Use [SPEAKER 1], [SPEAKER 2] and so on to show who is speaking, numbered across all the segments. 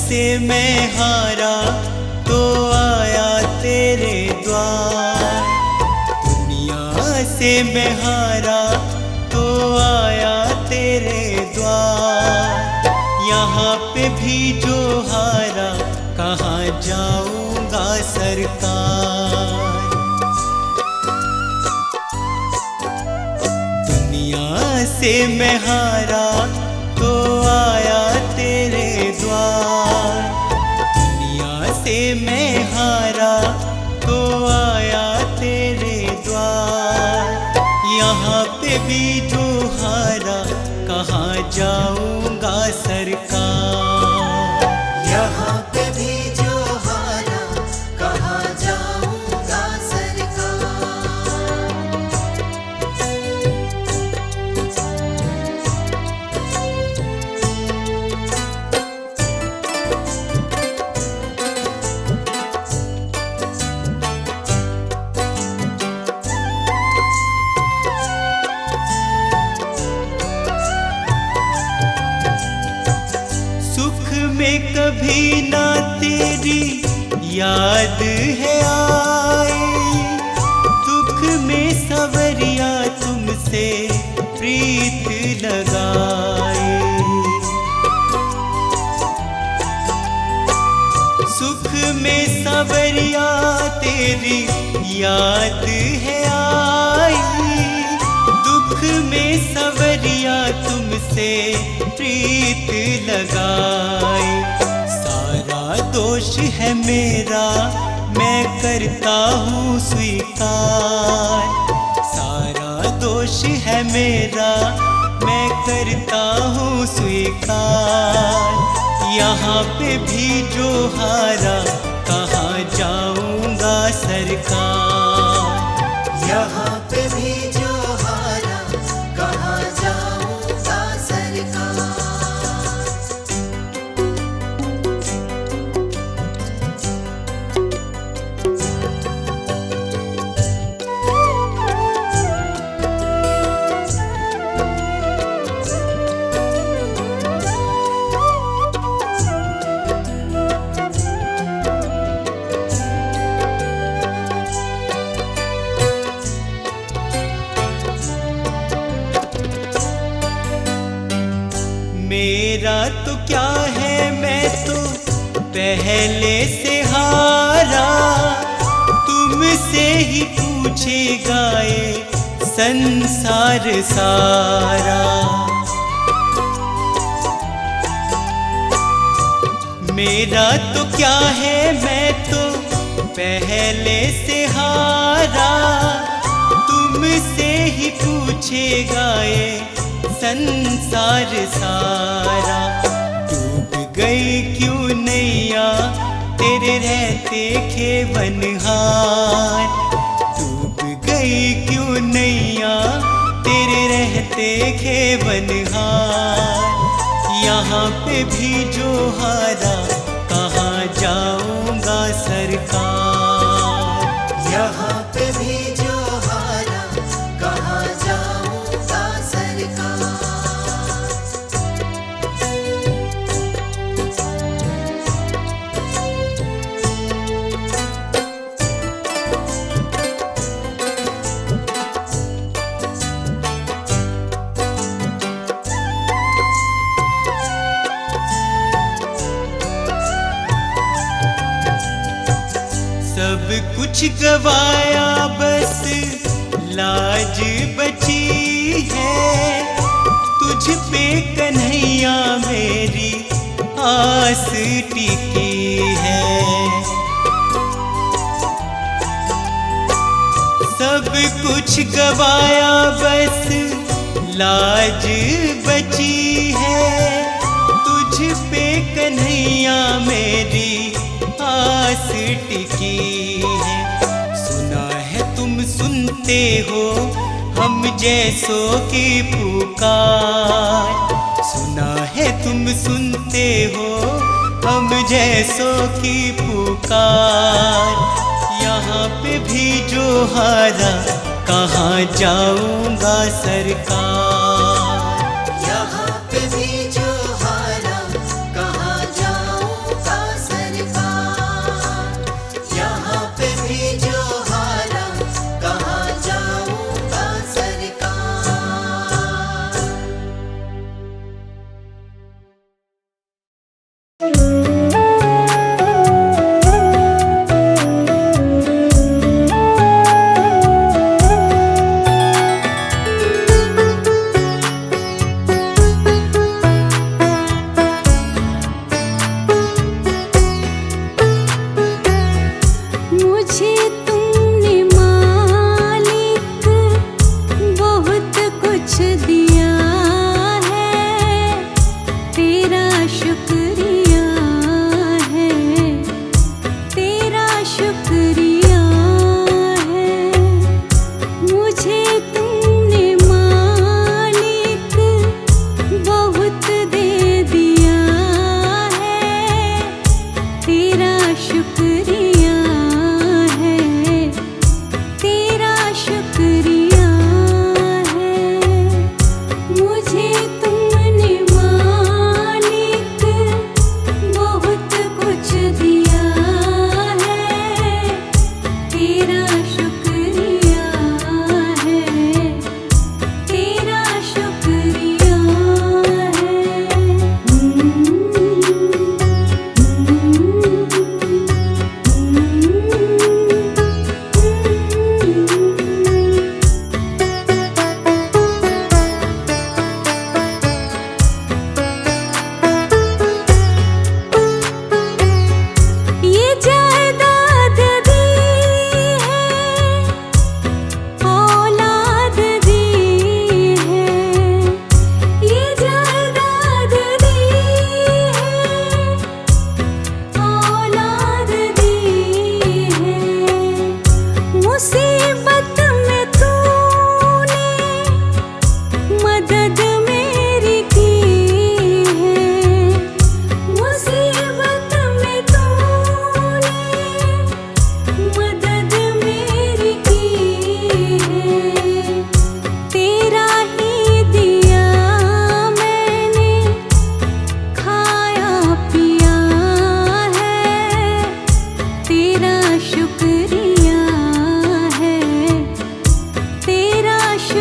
[SPEAKER 1] से मैं हारा तो आया तेरे द्वार, दुनिया से मैं हारा तो आया तेरे द्वार। यहाँ पे भी जो हारा कहाँ जाऊंगा सरकार। दुनिया से मैं हारा तो आया तेरे द्वार, दुनिया से मैं हारा तो आया तेरे द्वार। यहाँ पे भी जो हारा कहाँ जाऊंगा सरकार।
[SPEAKER 2] यहाँ पे भी जो हारा कहाँ जाऊंगा सरकार।
[SPEAKER 1] सुख में कभी ना तेरी याद है आई, दुख में सवरिया तुमसे प्रीत लगाए। सुख में सवरिया तेरी याद है आई, दुख में सवरिया तुमसे प्रीत लगाए। सारा दोष है मेरा मैं करता हूँ स्वीकार, सारा दोष है मेरा मैं करता हूँ स्वीकार। यहाँ पे भी जो हारा कहाँ जाऊंगा सरकार।
[SPEAKER 2] यहाँ पे भी जो हारा कहाँ जाऊंगा सरकार।
[SPEAKER 1] मेरा तो क्या है मैं तो पहले से हारा, तुमसे ही पूछेगा ये संसार सारा। मेरा तो क्या है मैं तो पहले से हारा, तुमसे ही पूछेगा ये संसार सारा। डूब गई क्यों नैया तेरे रहते खेवनहार, डूब गई क्यों नैया तेरे रहते खेवनहार। यहाँ पे भी जो हारा कहाँ जाऊंगा सरकार।
[SPEAKER 2] यहाँ पे भी जो हारा कहाँ जाऊंगा सरकार।
[SPEAKER 1] सब कुछ गवाया बस लाज बची है, तुझ पे कन्हैया मेरी आस टिकी है। सब कुछ गवाया बस लाज बची है, तुझ पे कन्हैया मेरी आस टिकी है। सुना है तुम सुनते हो हम जैसों की पुकार, सुना है तुम सुनते हो हम जैसों की पुकार। यहाँ पे भी जो हारा कहाँ जाऊंगा सरकार।
[SPEAKER 2] यहाँ पे भी जो हारा कहाँ जाऊंगा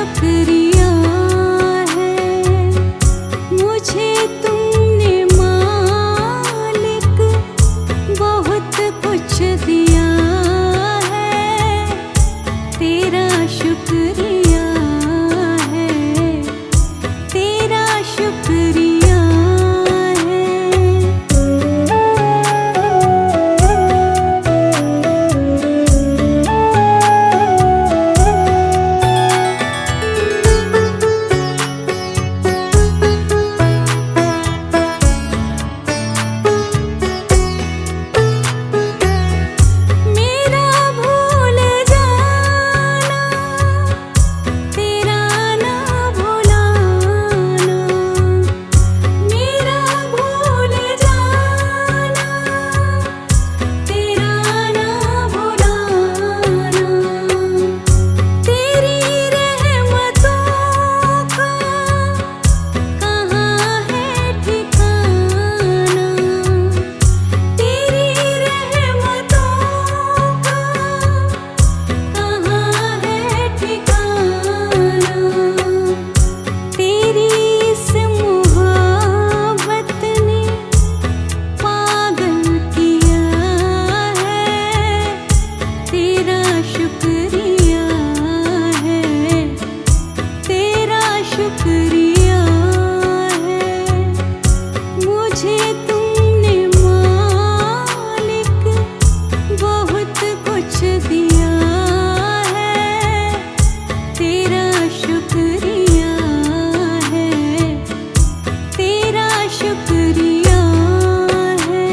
[SPEAKER 3] शुक्रिया है, मुझे तुमने मालिक बहुत कुछ दिया है, तेरा शुक्रिया है, तेरा शुक्रिया है। मेरा भूल जाना, तेरा ना भुलाना, मेरा भूल जाना, तेरा ना भुलाना, तेरी रहमतों का कहाँ है ठिकाना, तेरी रहमतों का कहाँ है ठिकाना, तेरी इस मोहब्बत ने पागल किया है, तेरा शुक्रिया है, तेरा शुक्रिया है, मुझे तुमने मालिक बहुत कुछ दिया है, तेरा शुक्रिया है, तेरा शुक्रिया है।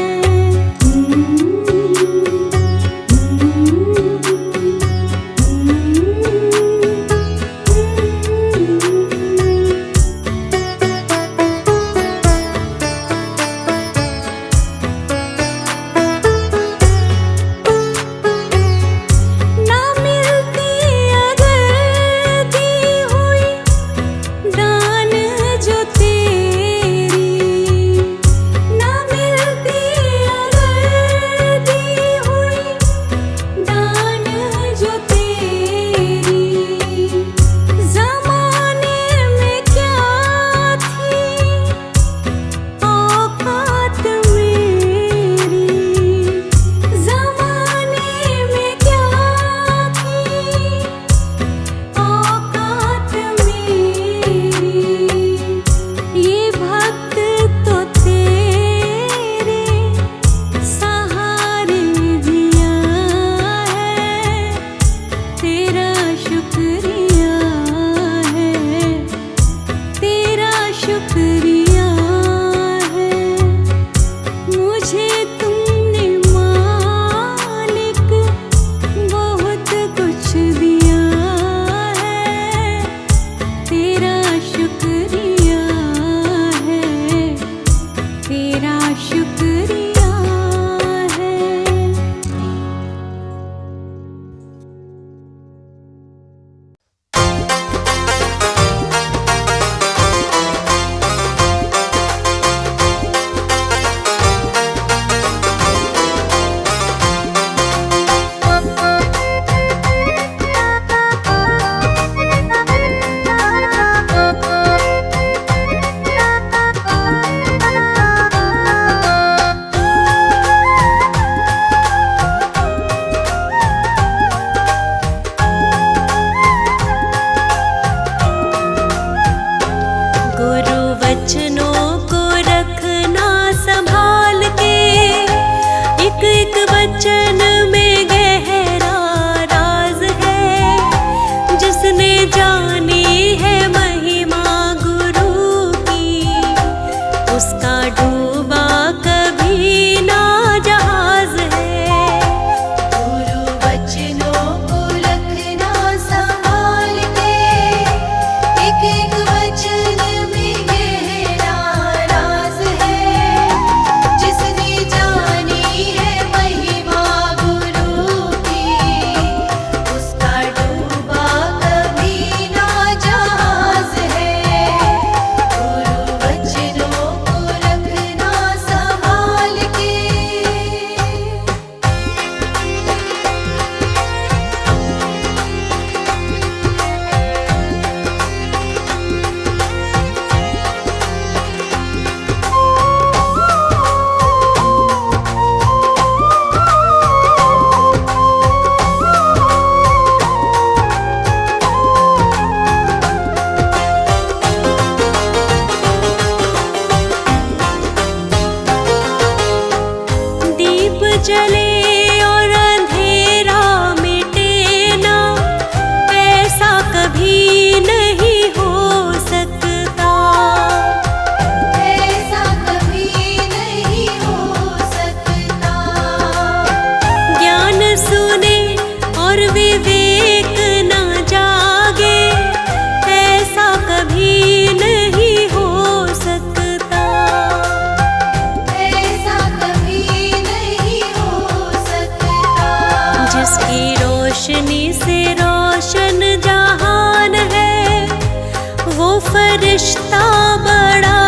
[SPEAKER 3] रिश्ता बड़ा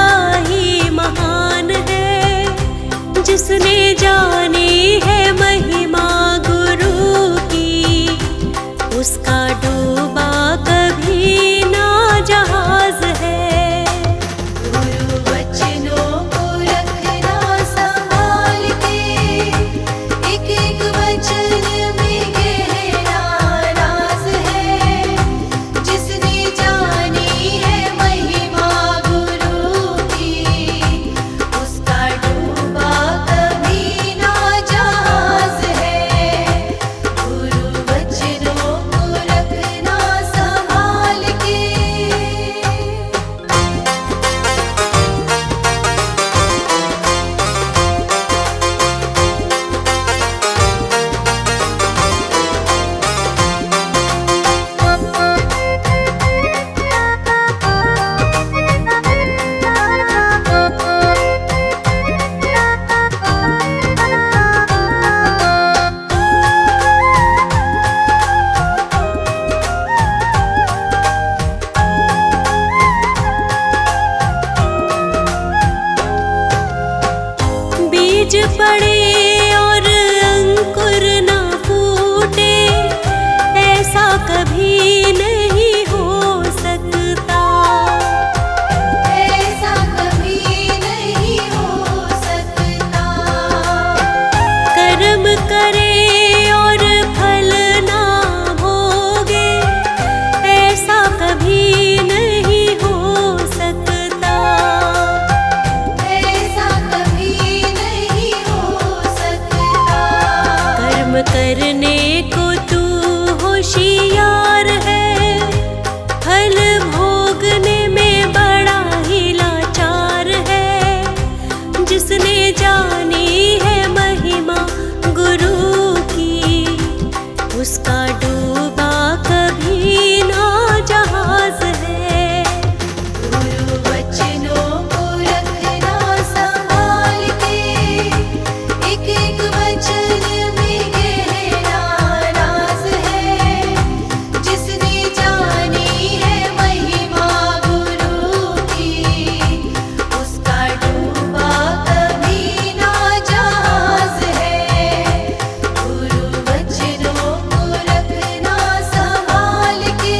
[SPEAKER 3] ही महान है, जिसने जानी है महिमा गुरु की, उसका डूबा कभी ना जहाज है।
[SPEAKER 2] गुरु वचनों को रखना संभाल के, एक एक वचन में गहरा राज है, जिसने जानी है महिमा गुरु की, उसका डूबा कभी ना जहाज है। गुरु वचनों को रखना संभाल के।
[SPEAKER 3] बीज पड़े और अंकुर ना फूटे, ऐसा कभी नहीं हो सकता।
[SPEAKER 2] ऐसा कभी नहीं हो सकता।
[SPEAKER 3] कर्म करे और फल ना भोगे, ऐसा कभी नहीं हो सकता।
[SPEAKER 2] ऐसा कभी नहीं हो सकता।
[SPEAKER 3] कर्म करने को तू होशियार है, फल भोगने में बड़ा ही लाचार है, जिसने जानी है महिमा गुरु की, उसका डूबा कभी ना जहाज है।
[SPEAKER 2] गुरु वचनों को रखना संभाल के, एक एक वचन में गहरा राज है, जिसने जानी है महिमा गुरु की, उसका डूबा कभी ना जहाज है। गुरु वचनों को रखना संभाल के।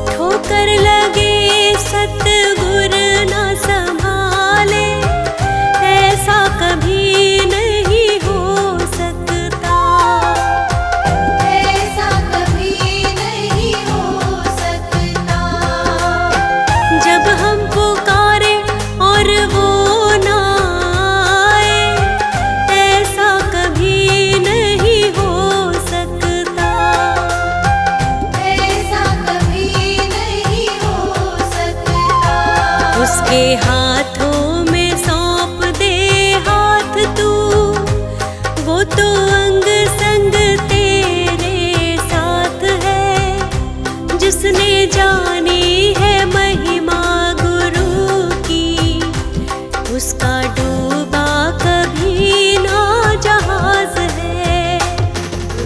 [SPEAKER 3] ठोकर लगे सतगुर ना संभाले, ऐसा कभी नहीं हो सकता।
[SPEAKER 2] ऐसा कभी नहीं हो सकता।
[SPEAKER 3] जब हम पुकारे और वो ना आए, ऐसा कभी नहीं हो सकता।
[SPEAKER 2] ऐसा कभी नहीं हो सकता।
[SPEAKER 3] उसके हाथों में सौंप दे हाथ तू, वो तो अंग संग तेरे साथ है, जिसने जानी है महिमा गुरु की, उसका डूबा कभी ना जहाज है।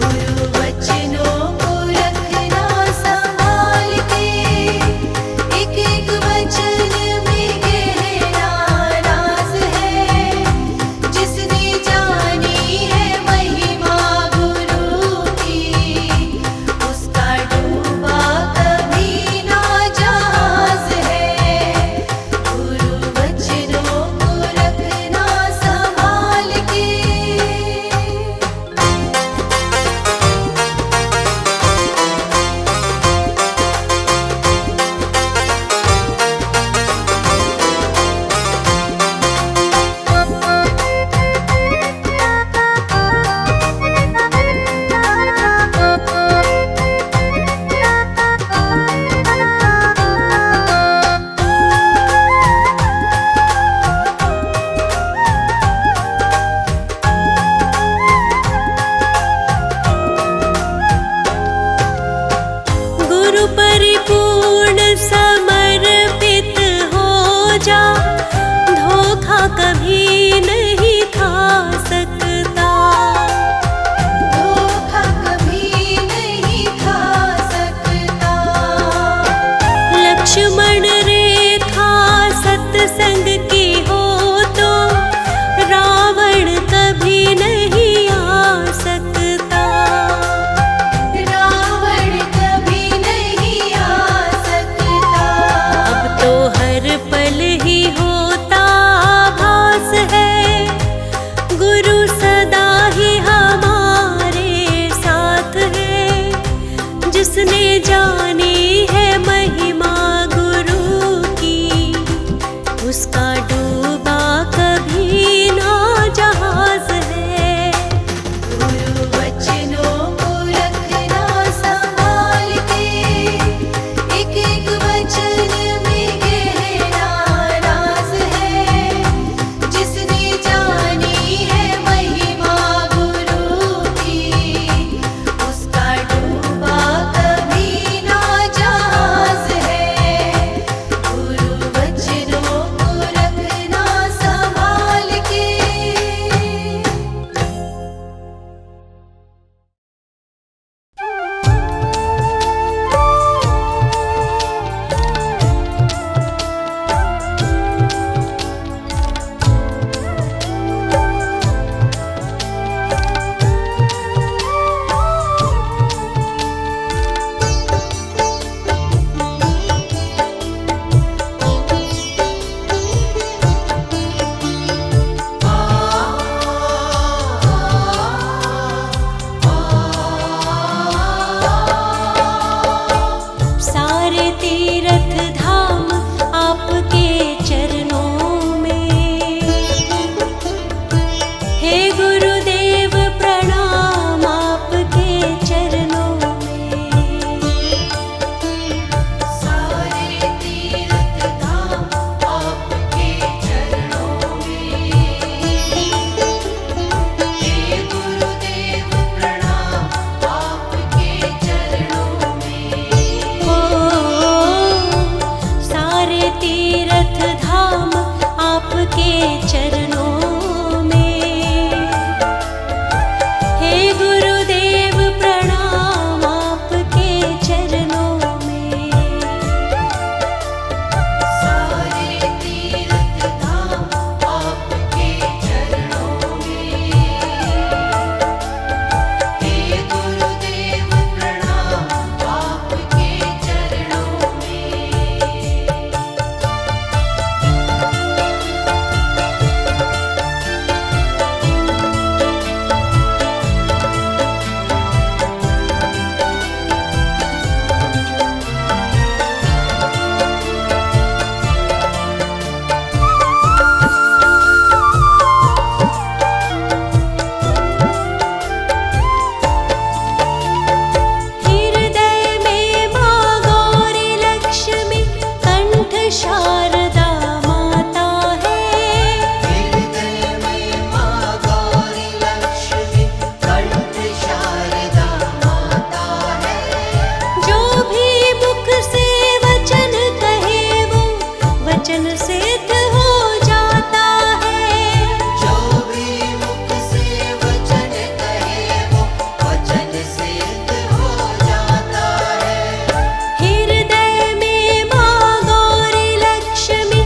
[SPEAKER 2] गुरु वचनों को रखना संभाल के, एक एक वचन में गहरा
[SPEAKER 3] तीर्थ धाम आपके चरणों में। हे गुरुदेव प्रणाम आपके चरणों में।
[SPEAKER 2] सारे तीर्थ धाम आपके चरणों में। हे गुरुदेव प्रणाम आपके चरणों में।
[SPEAKER 3] हृदय में माँ गौरी लक्ष्मी कंठ शारदा माता है।
[SPEAKER 2] हृदय में माँ गौरी लक्ष्मी कंठ शारदा माता है।
[SPEAKER 3] जो भी मुख से वचन कहे वो वचन सिद्ध हो जाता है।
[SPEAKER 2] जो भी मुख से वचन कहे वो वचन सिद्ध हो जाता है।
[SPEAKER 3] हृदय में माँ गौरी लक्ष्मी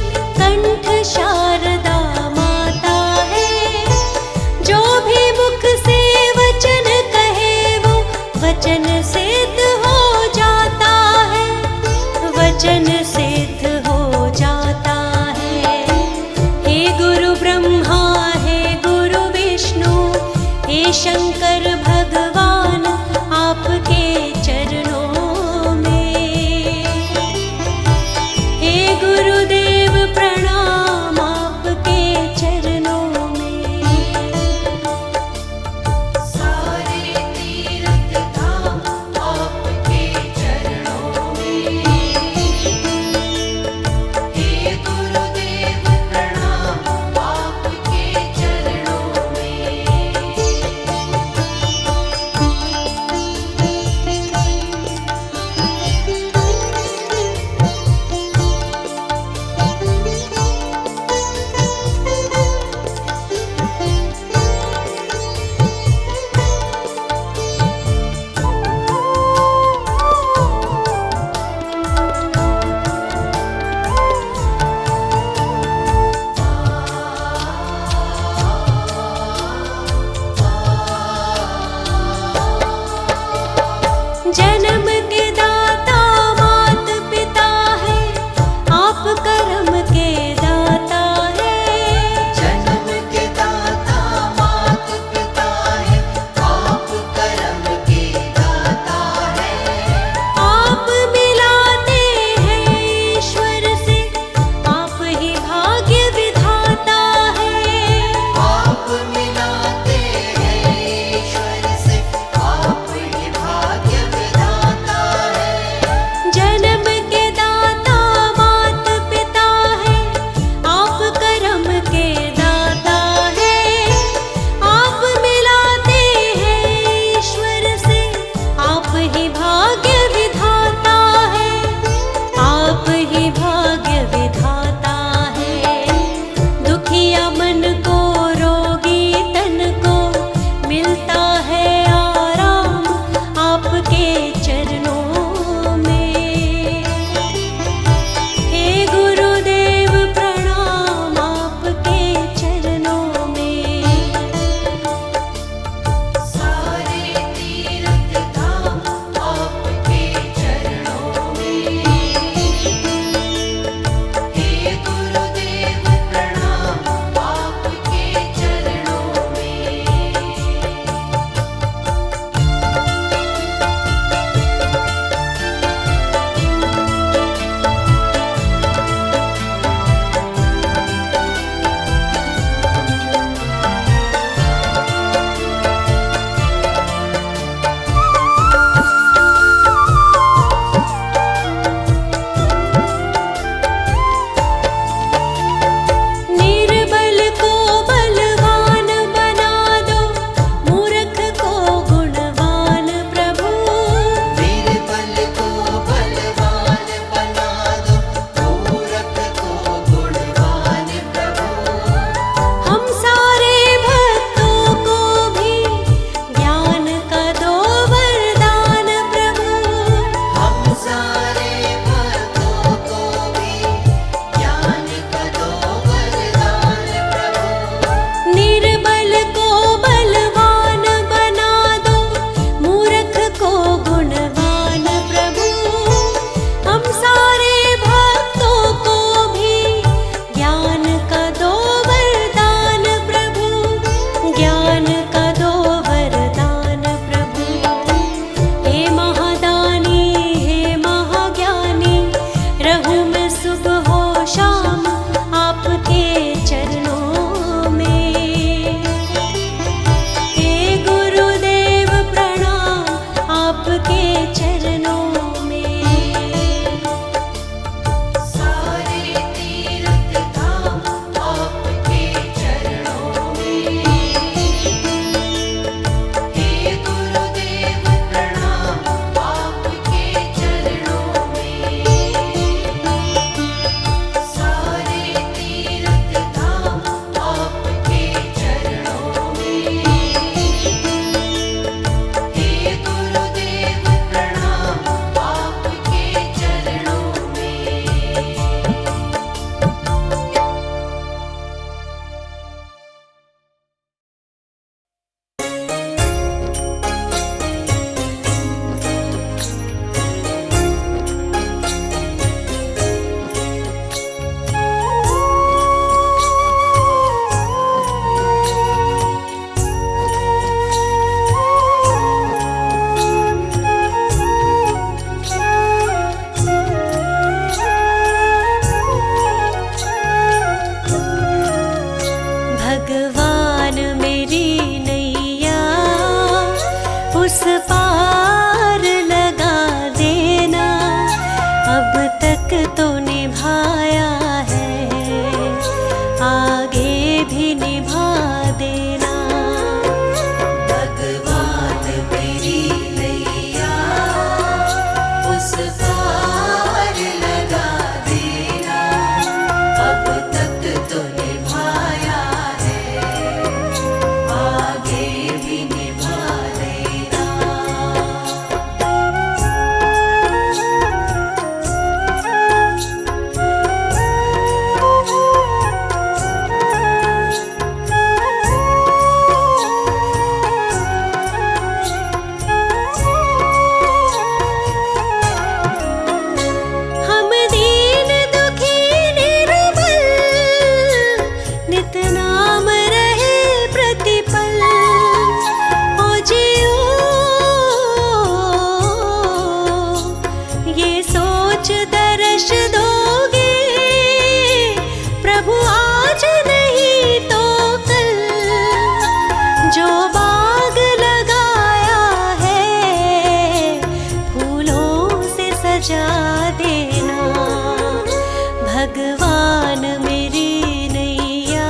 [SPEAKER 3] भगवान मेरी नैया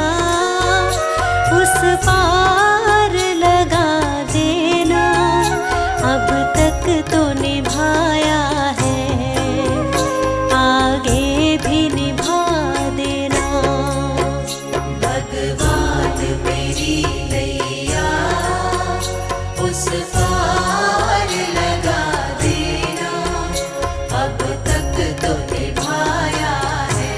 [SPEAKER 3] उस पार लगा देना, अब तक तो निभाया है, आगे भी निभा देना।
[SPEAKER 2] भगवान मेरी नैया उस पार लगा देना, अब तक तो निभाया है,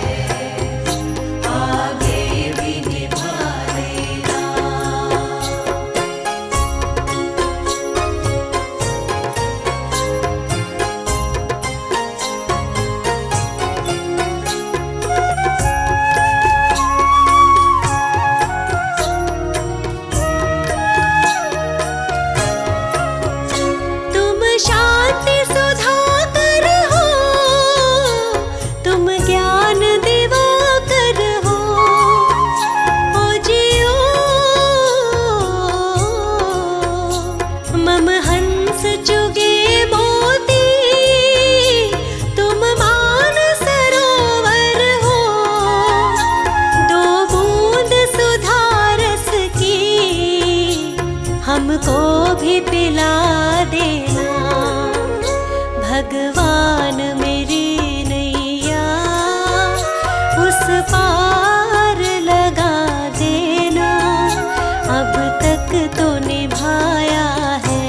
[SPEAKER 2] आगे भी निभा देना।
[SPEAKER 3] तुम शांति सुधाकर हो, तुम ज्ञान दिवाकर हो, ओ जियो मम हंस चुगे मोती, तुम मान सरोवर हो, दो बूंद सुधारस की हमको भी पिला देना। भगवान मेरी नैया उस पार लगा देना, अब तक तो निभाया है,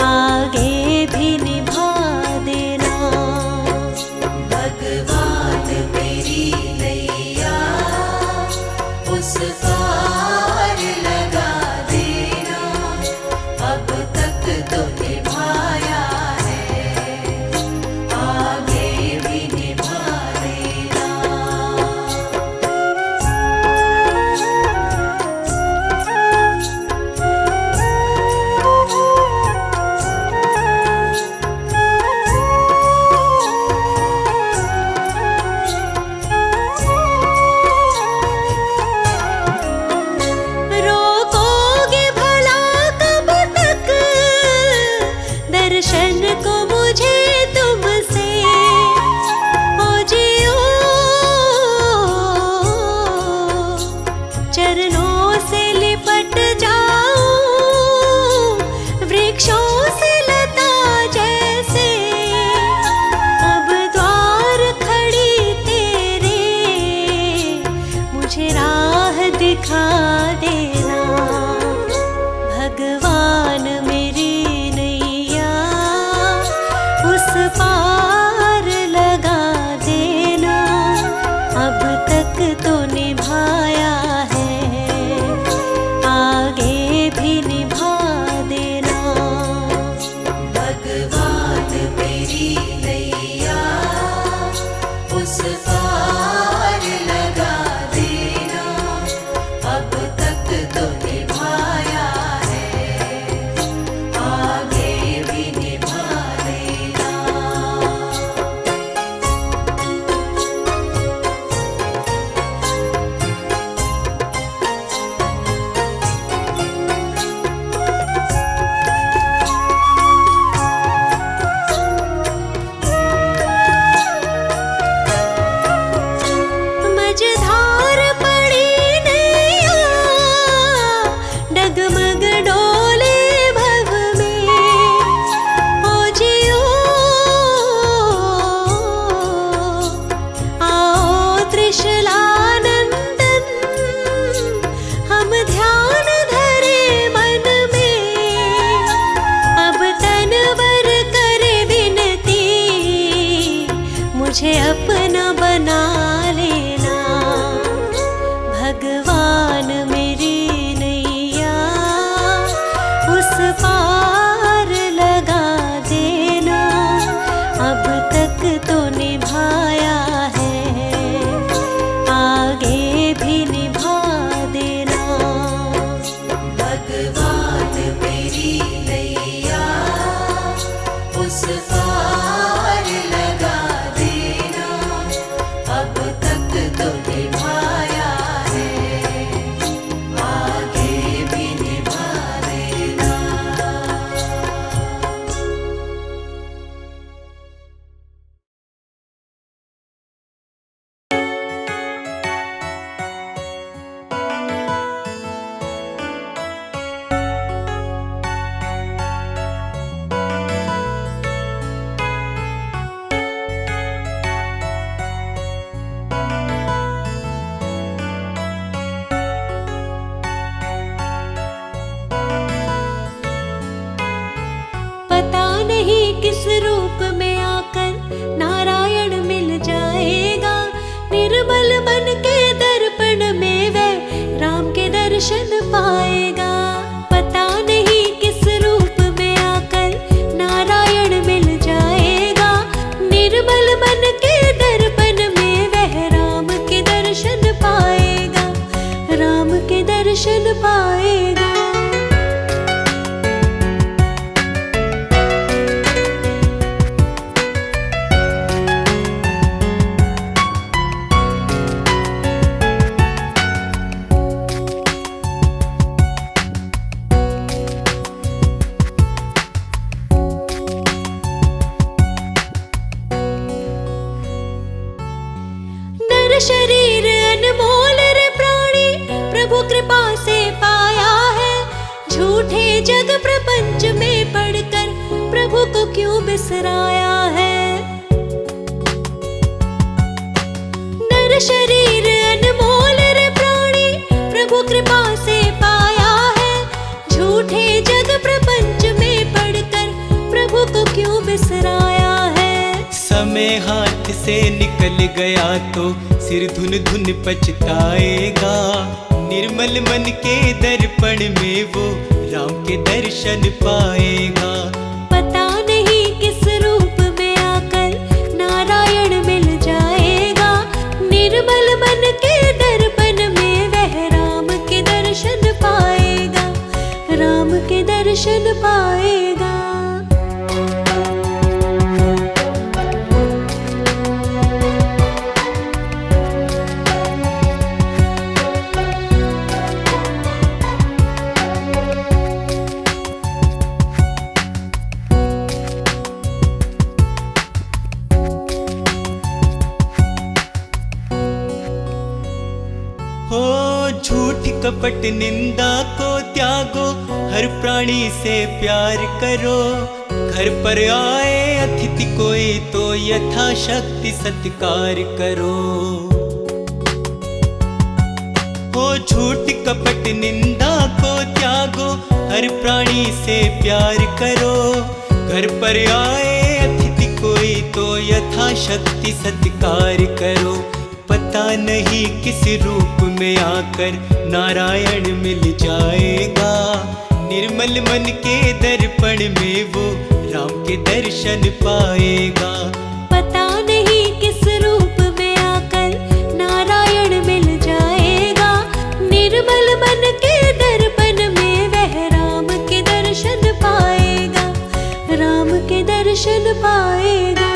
[SPEAKER 3] आगे भी निभा देना।
[SPEAKER 2] भगवान मेरी नैया उस पार लगा देना, अब तक तो निभाया है, आगे भी निभा देना।
[SPEAKER 3] रोकोगे भला कब तक दर्शन को मुझे तुमसे, ओ जियो चरणों से लिपट जाऊं, वृक्षों से लता जैसे, अब द्वार खड़ी तेरे, मुझे राह दिखा देना। भगवान मेरी नैया उस पार लगा देना, अब तक तो निभाया है, आगे भी निभा देना।
[SPEAKER 2] भगवान मेरी नैया उस पार लगा देना, अब तक तो निभाया है, आगे भी निभा देना।
[SPEAKER 3] मझधार पड़ी नैया डगमग डोले भव में, ओ जियो आओ त्रिशलानंदन, हम ध्यान धरे मन में, अब तनवर करे विनती, मुझे अपना बना लेना। भगवान मेरी नैया उस पार लगा देना, अब तक तो निभाया है, आगे भी निभा देना।
[SPEAKER 2] भगवान मेरी नैया उस पार लगा देना, अब तक तो निभाया
[SPEAKER 3] शरीर अनमोल रे प्राणी प्रभु कृपा से पाया है। झूठे जग प्रपंच में पड़कर प्रभु को क्यों बिसराया है। नर शरीर अनमोल रे प्राणी प्रभु कृपा से पाया है। झूठे जग प्रपंच में पड़कर प्रभु को क्यों बिसराया है।
[SPEAKER 1] समय हाथ से निकल गया तो सिर धुन धुन पछताएगा। निर्मल मन के दर्पण में वो राम के दर्शन पाएगा।
[SPEAKER 3] पता नहीं किस रूप में आकर नारायण मिल जाएगा। निर्मल मन के दर्पण में वह राम के दर्शन पाएगा। राम के दर्शन पाएगा।
[SPEAKER 1] हो झूठ कपट निंदा को त्यागो, हर प्राणी से प्यार करो। घर पर आए अतिथि कोई तो यथाशक्ति सत्कार करो। हो झूठ कपट निंदा को त्यागो, हर प्राणी से प्यार करो। घर पर आए अतिथि कोई तो यथाशक्ति सत्कार करो। पता नहीं किस रूप में आकर नारायण मिल जाएगा। निर्मल मन के दर्पण में वो राम के दर्शन पाएगा।
[SPEAKER 3] पता नहीं किस रूप में आकर नारायण मिल जाएगा। निर्मल मन के दर्पण में वह राम के दर्शन पाएगा। राम के दर्शन पाएगा।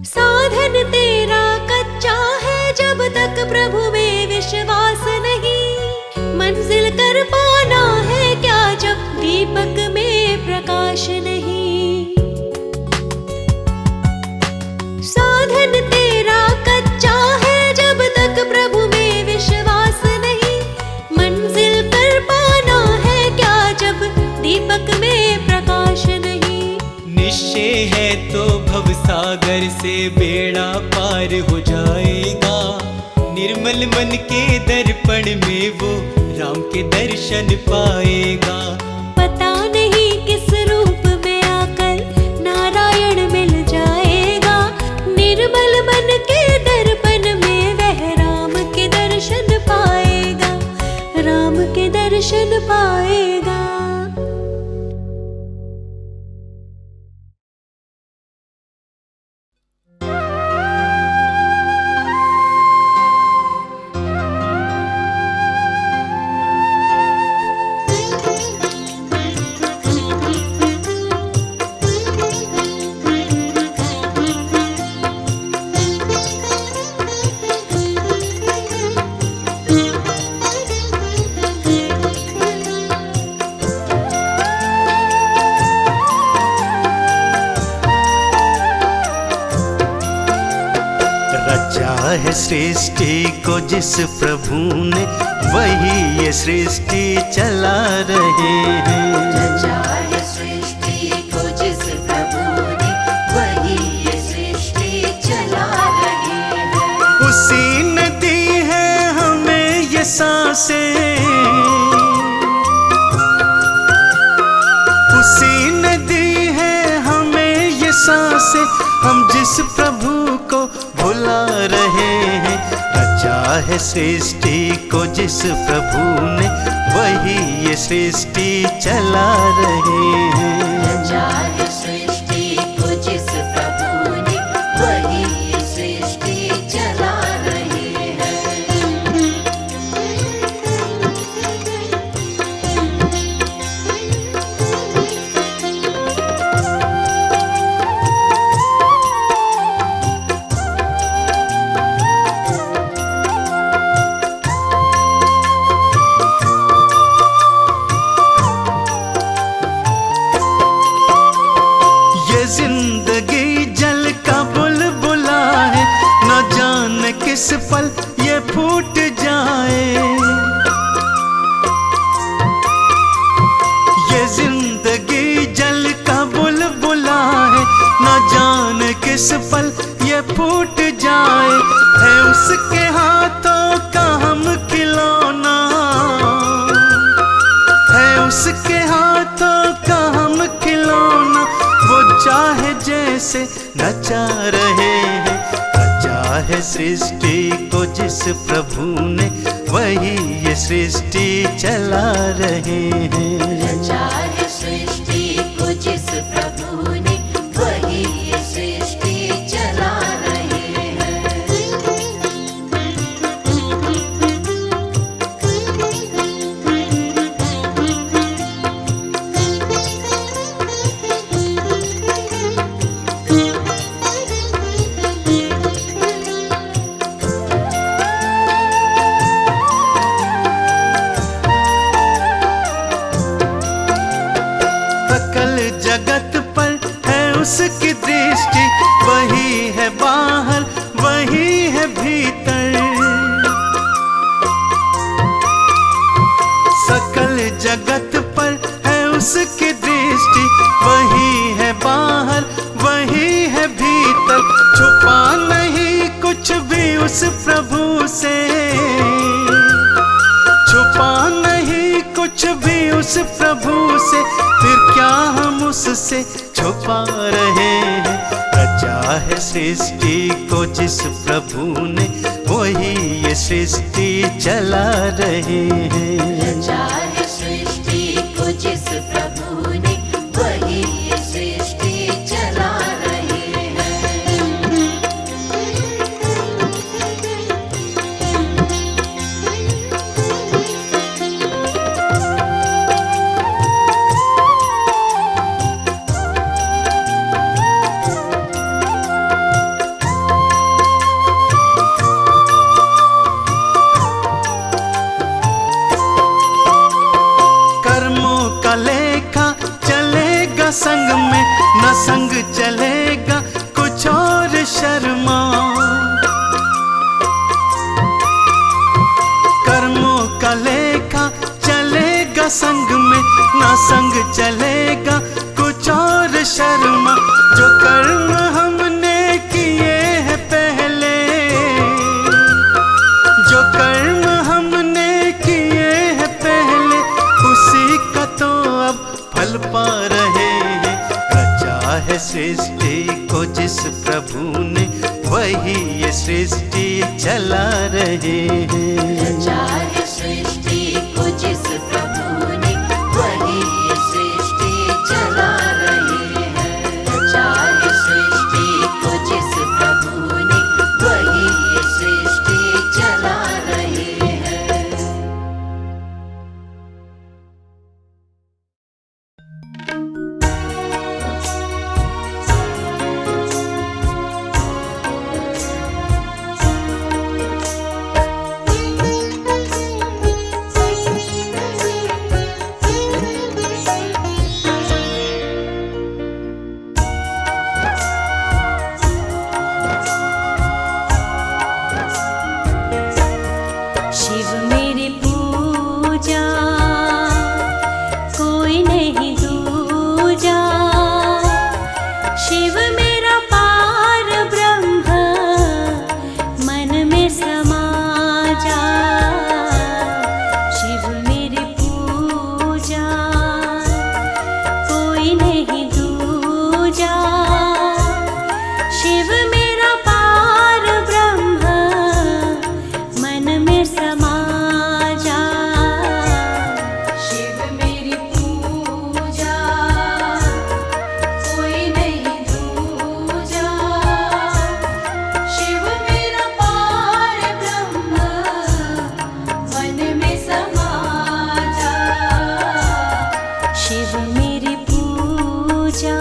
[SPEAKER 3] साधन तेरा कच्चा है जब तक प्रभु में विश्वास नहीं। मंजिल कर पाना है क्या जब दीपक में प्रकाश नहीं। साधन तेरा कच्चा है जब तक प्रभु में विश्वास नहीं। मंजिल कर पाना है क्या जब दीपक में प्रकाश नहीं।
[SPEAKER 1] निश्चय है तो भवसागर से बेड़ा पार हो जाएगा। निर्मल मन के दर्पण में वो राम के दर्शन पाएगा।
[SPEAKER 3] पता नहीं किस रूप में आकर नारायण मिल जाएगा। निर्मल मन के दर्पण में वह राम के दर्शन पाएगा। राम के दर्शन पाएगा।
[SPEAKER 4] है सृष्टि को जिस प्रभु ने, वही ये सृष्टि चला रहे हैं।
[SPEAKER 2] रचा है सृष्टि को जिस प्रभु ने, वही ये सृष्टि चला रहे हैं।
[SPEAKER 4] उसी ने दी है हमें ये सांसें, उसी ने दी है हमें ये सांसें। हम जिस प्रभु को भुला रहे हैं। रचा है सृष्टि को जिस प्रभु ने, वही ये सृष्टि चला रहे हैं।
[SPEAKER 2] रचा है सृष्टि को जिस प्रभु ने, वही ये सृष्टि चला रहे हैं।
[SPEAKER 4] किस पल ये फूट जाए। ये जिंदगी जल का बुलबुला है, न जाने किस पल ये फूट जाए। है उसके हाथों का हम खिलौना, है उसके हाथों का हम खिलौना। वो चाहे जैसे नचा रहे हैं, रचा है सृष्टि को जिस प्रभु ने, वही ये सृष्टि चला रहे हैं।
[SPEAKER 2] रचा है सृष्टि को जिस प्रभु ने, वही ये सृष्टि चला रहे हैं।
[SPEAKER 4] सकल जगत पर है उसकी दृष्टि, वही है बाहर वही है भीतर। सकल जगत पर है उसकी दृष्टि, वही है बाहर वही है भीतर। छुपा नहीं कुछ भी उस प्रभु से, छुपा नहीं कुछ भी उस प्रभु से। फिर क्या हम उससे छुपा रहे हैं। रचा है सृष्टि को जिस प्रभु ने, वही ये सृष्टि चला रहे हैं।
[SPEAKER 2] रचा है सृष्टि को जिस प्रभु ने, वही ये सृष्टि चला रहे हैं।
[SPEAKER 4] कर्मों का लेखा चलेगा संग में, न संग चलेगा कुछ और शर्मा। कर्मों का लेखा चलेगा संग में, न संग चलेगा कुछ और शर्मा। जो कर्म हमने किए हैं पहले, जो कर्म हमने किए हैं पहले, उसी का तो अब फल पा रहे हैं। रचा है सृष्टि को जिस प्रभु ने, वही ये सृष्टि चला रहे हैं।
[SPEAKER 2] रचा है सृष्टि को जिस प्रभु ने, वही ये सृष्टि चला रहे हैं। रचा है सृष्टि को जिस प्रभु ने, वही ये सृष्टि चला रहे हैं।
[SPEAKER 3] शिव मेरी पूजा, कोई नहीं दूजा। शिव मेरा पार ब्रह्म, मन में समा जा। शिव मेरी पूजा, कोई नहीं दूजा। शिव मेरा पार ब्रह्म, मन में समा जा। शिव मेरी पूजा, कोई नहीं दूजा। शिव मेरा पार ब्रह्म, मन में समा जा। शिव मेरी पूजा।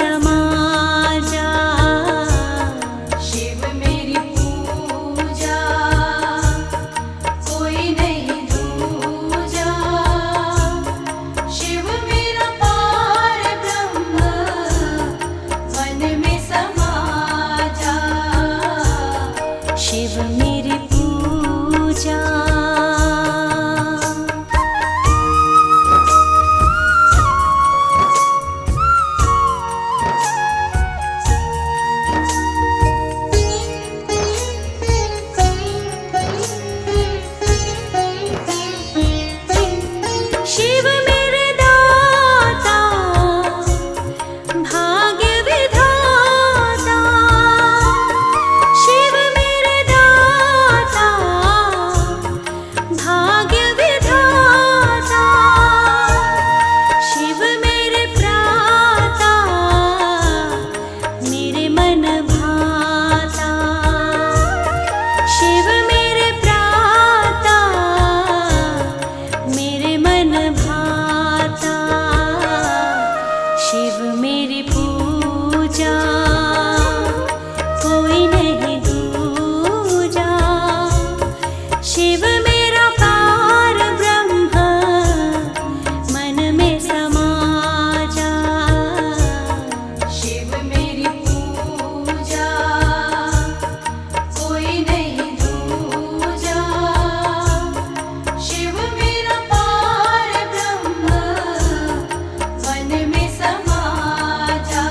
[SPEAKER 3] समा जा।
[SPEAKER 2] शिव मेरी पूजा कोई नहीं दूजा। शिव मेरा पार ब्रह्म मन में समा जा।
[SPEAKER 3] शिव मेरी पूजा। शिव मेरे दाता भाग्य विधाता। शिव मेरे दाता भाग्य विधाता। शिव मेरे प्राता मेरे मन भाता। शिव मेरे प्राता मेरे मन भाता। शिव मेरी पूजा कोई नहीं दूजा। शिव मेरा पार ब्रह्म मन में समा जा।
[SPEAKER 2] शिव मेरी पूजा कोई नहीं दूजा। शिव मेरा पार ब्रह्म मन में समा जा।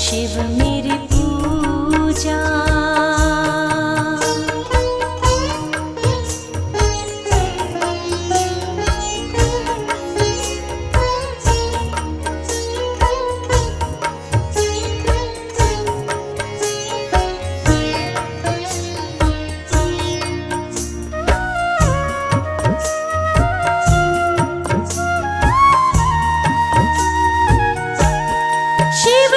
[SPEAKER 3] शिव मेरी पूजा। शिव